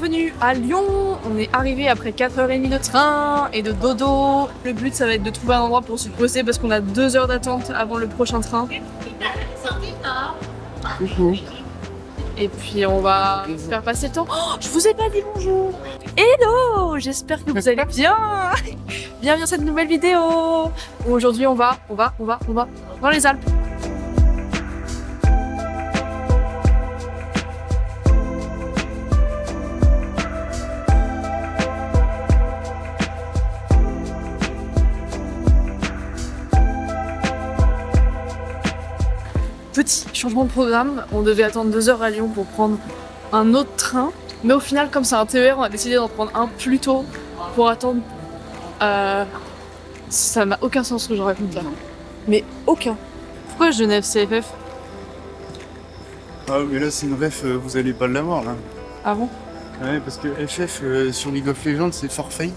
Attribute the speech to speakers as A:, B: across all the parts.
A: Bienvenue à Lyon. On est arrivé après 4h30 de train et de dodo. Le but, ça va être de trouver un endroit pour se poser parce qu'on a 2 heures d'attente avant le prochain train. Et puis on va faire passer le temps. Oh, je vous ai pas dit bonjour. Hello, j'espère que vous allez bien. Bienvenue dans cette nouvelle vidéo. Aujourd'hui, on va dans les Alpes. Petit changement de programme, on devait attendre 2 heures à Lyon pour prendre un autre train, mais au final, comme c'est un TER, on a décidé d'en prendre un plus tôt pour attendre. Ça n'a aucun sens ce que je raconte là. Mais aucun. Pourquoi Genève CFF?
B: Ah mais là c'est une ref, vous allez pas l'avoir là.
A: Ah bon?
B: Ouais, parce que FF sur League of Legends c'est forfeit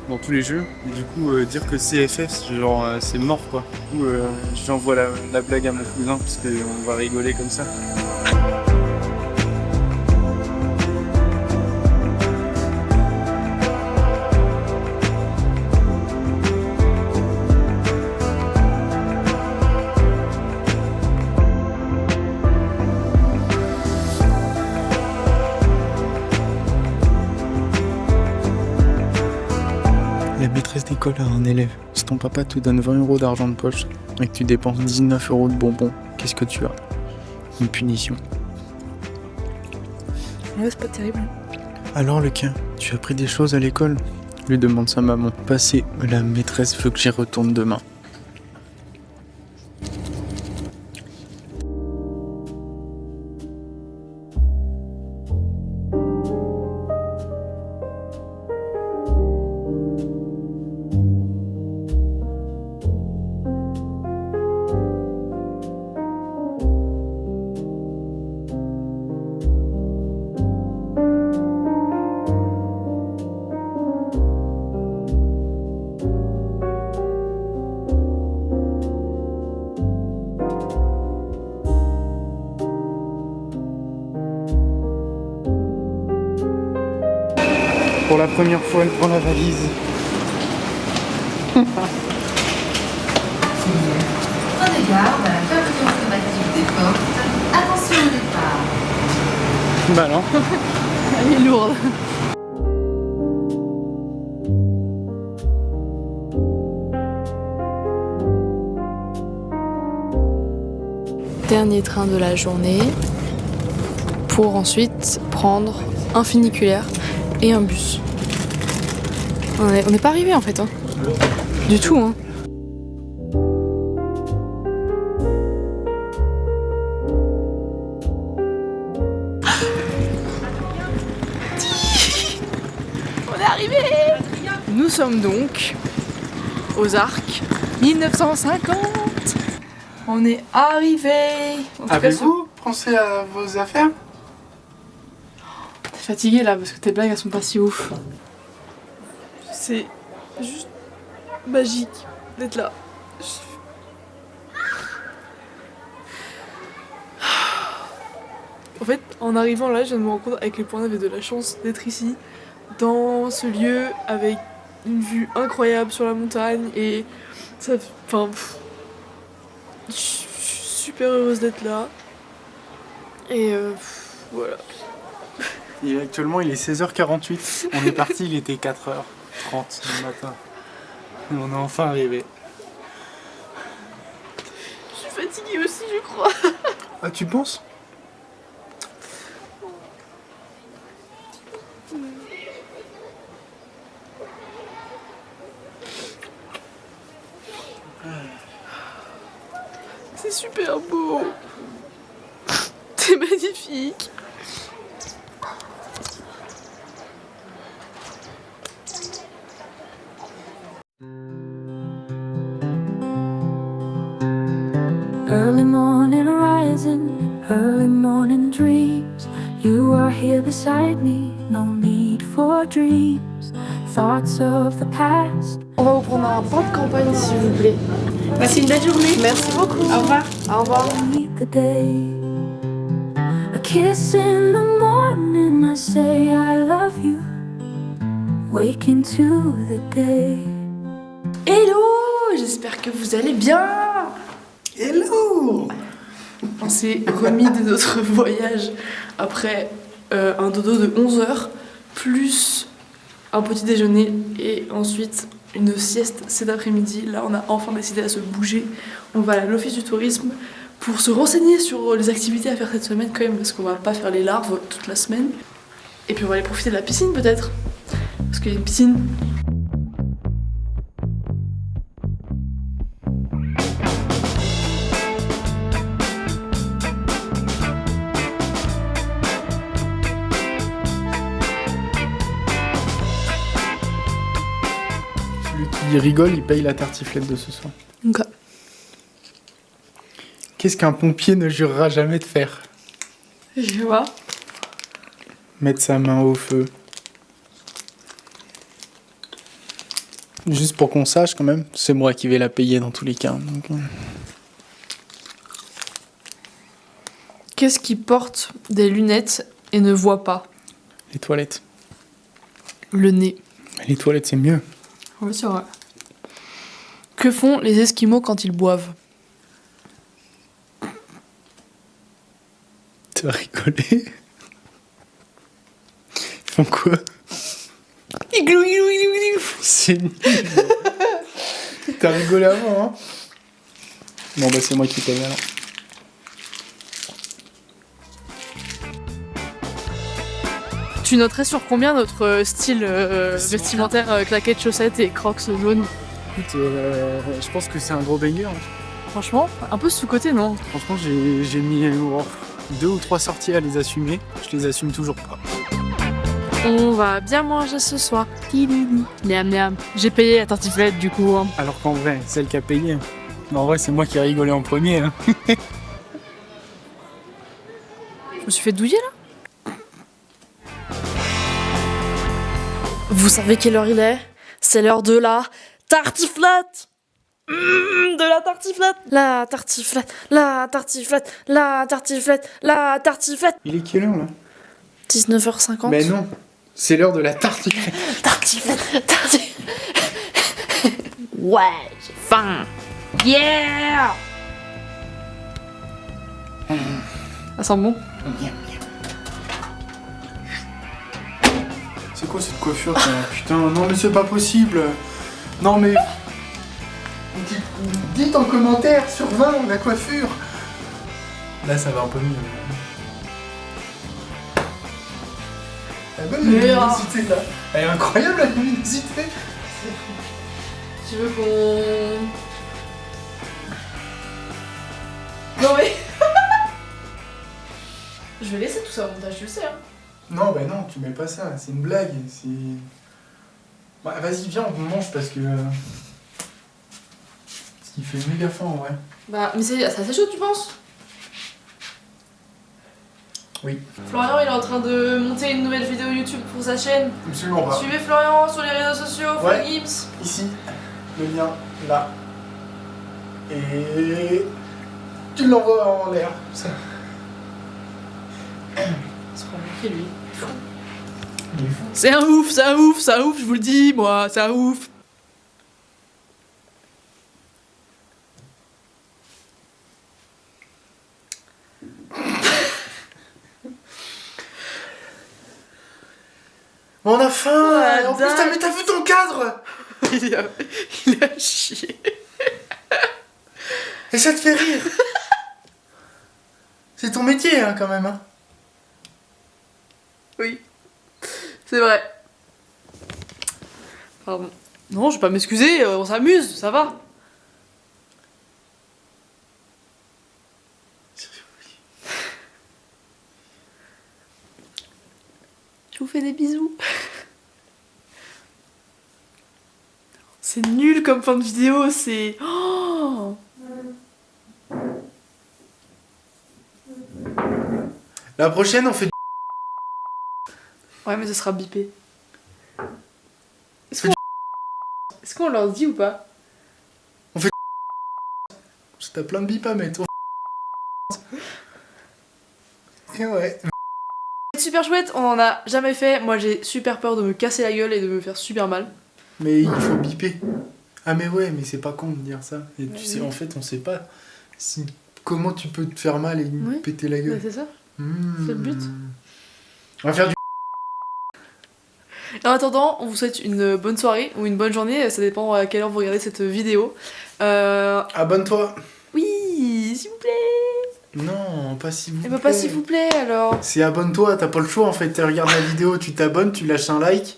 B: dans tous les jeux. Et du coup dire que CFF c'est genre c'est mort quoi. Du coup j'envoie la blague à mon cousin parce qu'on va rigoler comme ça. La maîtresse d'école a un élève. Si ton papa te donne 20 € d'argent de poche et que tu dépenses 19 € de bonbons, qu'est-ce que tu as? Une punition.
A: Ouais, c'est pas terrible.
B: Alors Lucas, tu as appris des choses à l'école? Lui demande sa maman. Passez, la maîtresse veut que j'y retourne demain. Pour la première fois, elle prend la valise.
C: Prenez garde à la fermeture automatique des portes. Attention au départ.
B: Bah non.
A: Elle est lourde. Dernier train de la journée pour ensuite prendre un funiculaire et un bus. On n'est pas arrivé en fait, hein. Du tout, hein. On est arrivé. Nous sommes donc aux Arcs 1950. On est arrivé.
B: Avez-vous pensé à vos affaires?
A: T'es fatigué là parce que tes blagues elles sont pas si ouf. C'est juste magique d'être là. En fait, en arrivant là, je viens de me rendre compte à quel point on avait de la chance d'être ici, dans ce lieu avec une vue incroyable sur la montagne et ça. Enfin. Je suis super heureuse d'être là. Et voilà.
B: Et actuellement il est 16h48. On est parti, il était 4h30 du matin. Et on est enfin arrivé.
A: Je suis fatiguée aussi, je crois.
B: Ah tu penses?
A: C'est super beau. C'est magnifique.
D: Early morning rising, early morning dreams. You are here beside me, no need for dreams. Thoughts of the past.
A: On va vous prendre un pain de campagne s'il vous plaît.
E: Passez une belle journée.
A: Merci beaucoup.
E: Au revoir.
A: Au revoir.
D: Meet the day. A kiss in the morning. morning I say I love you, waking to the day.
A: Hello, j'espère que vous allez bien.
B: Hello!
A: On s'est remis de notre voyage après un dodo de 11 heures, plus un petit déjeuner et ensuite une sieste cet après-midi. Là, on a enfin décidé à se bouger. On va à l'office du tourisme pour se renseigner sur les activités à faire cette semaine quand même, parce qu'on va pas faire les larves toute la semaine. Et puis on va aller profiter de la piscine peut-être, parce qu'il y a une piscine.
B: Celui qui rigole, il paye la tartiflette de ce soir.
A: Ok.
B: Qu'est-ce qu'un pompier ne jurera jamais de faire?
A: Je vois.
B: Mettre sa main au feu. Juste pour qu'on sache quand même, c'est moi qui vais la payer dans tous les cas. Donc...
A: Qu'est-ce qui porte des lunettes et ne voit pas?
B: Les toilettes.
A: Le nez.
B: Les toilettes, c'est mieux.
A: Oui, c'est vrai. Que font les Esquimaux quand ils boivent?
B: Tu vas rigoler. Ils font quoi?
A: Igloo, igloo, igloo, igloo.
B: C'est nul. T'as rigolé avant, hein? Bon, bah, c'est moi qui paye alors.
A: Tu noterais sur combien notre style vestimentaire, claquettes, chaussettes et crocs jaunes?
B: Écoute, je pense que c'est un gros banger. Hein.
A: Franchement, un peu sous-côté, non?
B: Franchement, j'ai mis 2 ou 3 sorties à les assumer. Je les assume toujours pas.
A: On va bien manger ce soir. Miam miam. J'ai payé la tartiflette du coup. Hein.
B: Alors qu'en vrai, celle qui a payé. Mais en vrai, c'est moi qui ai rigolé en premier. Hein.
A: Je me suis fait douiller là? Vous savez quelle heure il est? C'est l'heure de la tartiflette! De la tartiflette! La tartiflette, la tartiflette, la tartiflette, la tartiflette!
B: Il est quelle heure là?
A: 19h50.
B: Mais non, c'est l'heure de la tartiflette.
A: Tartiflette, tartiflette! Ouais, j'ai faim! Yeah! Ça sent bon?
B: C'est quoi cette coiffure ça? Putain, non mais c'est pas possible. Non mais... Dites en commentaire sur 20 la coiffure. Là ça va un peu mieux. Elle est bonne la luminosité là. Elle est incroyable la luminosité.
A: Tu veux qu'on... Non mais... Je vais laisser tout ça au montage, tu le sais hein.
B: Non bah non, tu mets pas ça, c'est une blague. C'est... Bah, vas-y viens on mange parce que... Parce qu'il fait méga faim en vrai.
A: Bah mais c'est assez chaud tu penses?
B: Oui.
A: Florian il est en train de monter une nouvelle vidéo YouTube pour sa chaîne.
B: Absolument pas.
A: Suivez Florian sur les réseaux sociaux,
B: Ouais.
A: Gibbs.
B: Ici, le lien, là. Et... Tu l'envoies en l'air. Ça.
A: Il se prend pour qui lui?
B: Il est fou.
A: C'est un ouf, c'est un ouf, c'est un ouf, je vous le dis moi, c'est un ouf.
B: On a faim.
A: Ouais,
B: en plus, t'as vu ton cadre?
A: il a chié.
B: Et ça te fait rire. C'est ton métier, hein, quand même. Hein.
A: Oui, c'est vrai. Pardon. Non, je vais pas m'excuser, on s'amuse, ça va. Je vous fais des bisous. C'est nul comme fin de vidéo, c'est... Oh
B: La prochaine, on fait...
A: ouais, mais ce sera bipé. Est-ce qu'on leur dit ou pas?
B: T'as plein de bip à mettre. Et ouais.
A: Dessus super chouette, on en a jamais fait. Moi j'ai super peur de me casser la gueule et de me faire super mal.
E: Mais il faut biper. Ah mais ouais, mais c'est pas con de dire ça. Et tu sais, en fait, on sait pas comment tu peux te faire mal et
A: Oui.
E: péter la
A: Bah,
E: gueule.
A: c'est ça. C'est le but.
E: On va faire du...
A: En attendant, on vous souhaite une bonne soirée ou une bonne journée, ça dépend à quelle heure vous regardez cette vidéo.
E: Abonne-toi.
A: Oui, s'il vous plaît.
E: Non, pas s'il vous
A: Eh
E: plaît.
A: bah pas s'il vous plaît alors.
E: C'est abonne-toi, t'as pas le choix en fait. Tu regardes la vidéo, tu t'abonnes, tu lâches un like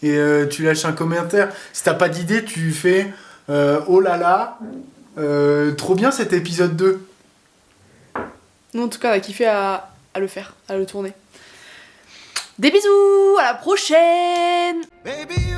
E: et tu lâches un commentaire. Si t'as pas d'idée, tu fais oh là là, trop bien cet épisode 2.
A: Nous en tout cas on a kiffé à le faire, à le tourner. Des bisous, à la prochaine.
F: Baby,